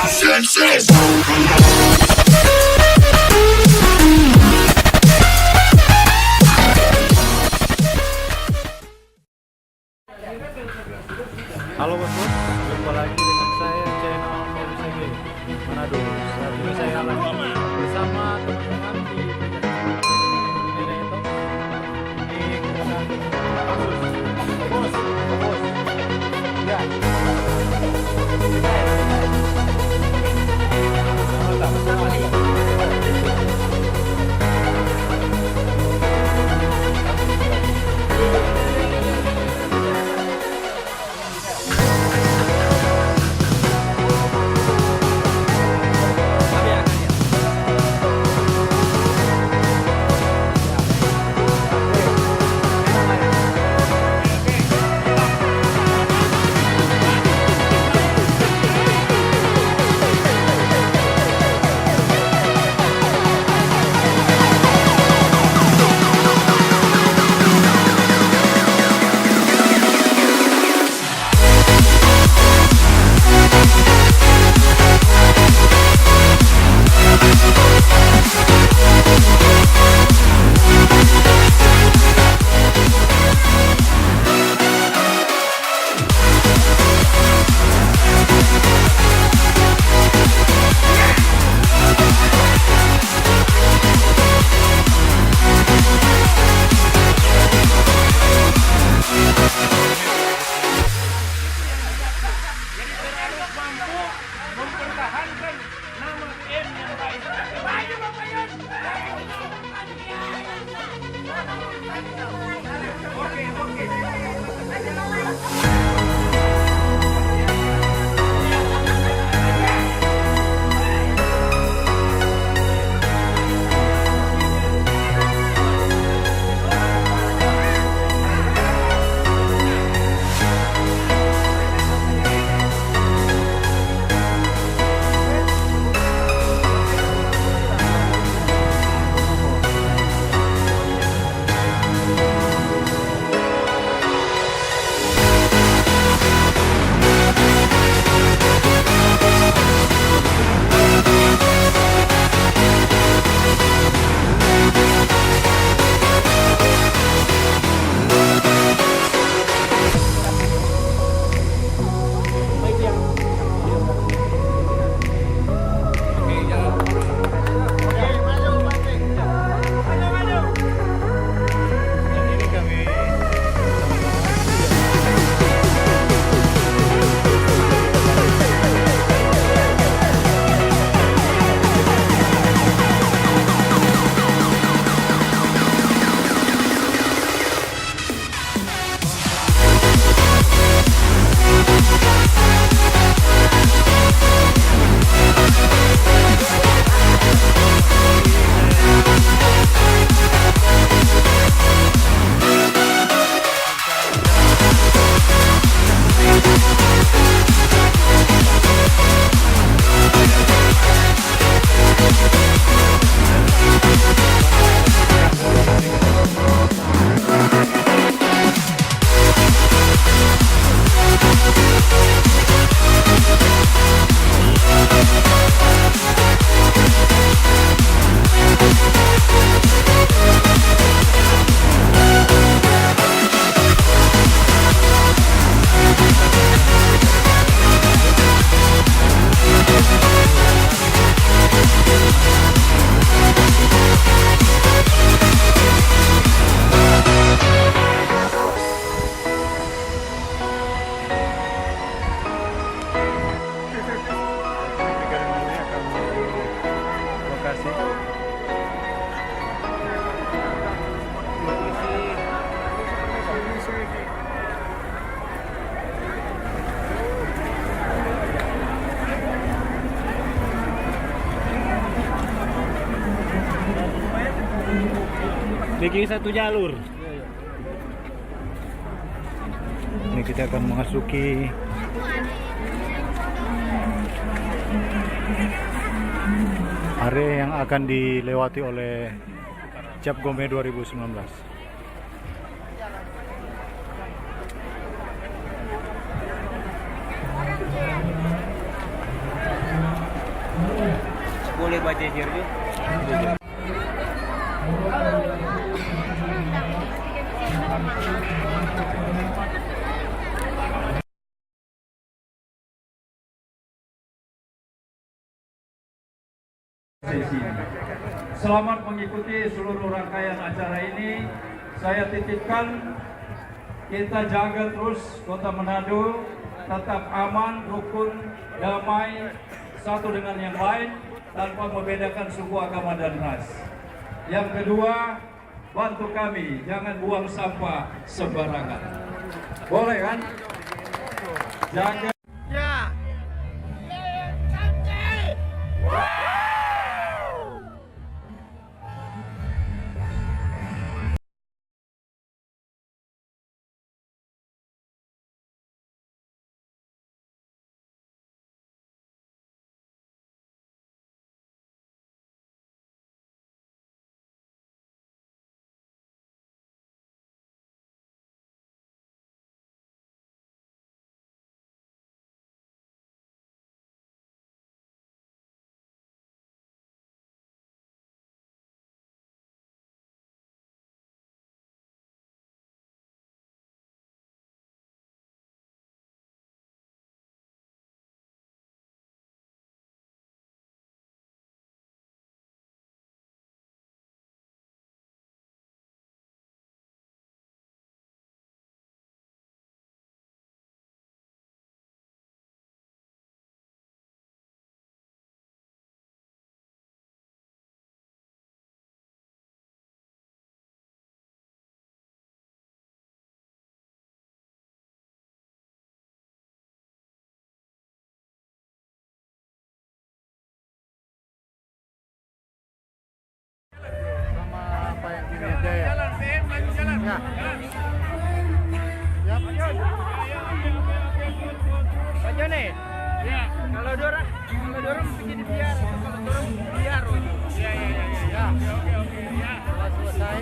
Halo bos-bos, jumpa lagi dengan saya channel BMI Kota Manado. Saat ini saya lagi bersama teman-teman di bikin satu jalur. Ini kita akan memasuki area yang akan dilewati oleh Cap Gome 2019. boleh baca jejer. Selamat mengikuti seluruh rangkaian acara ini. Saya titipkan kita jaga terus Kota Manado tetap aman, rukun, damai, satu dengan yang lain tanpa membedakan suku, agama, dan ras. Yang kedua, bantu kami jangan buang sampah sembarangan. Boleh kan? Jaga. Ya. Sama apa yang di meja ya? Jalan, maju jalan. Ya. Yap. Pak Joni. Ya. Kalau dorong bikin biar. Kalau dorong biar. Iya. Ya. Oke. Ya. Setelah selesai.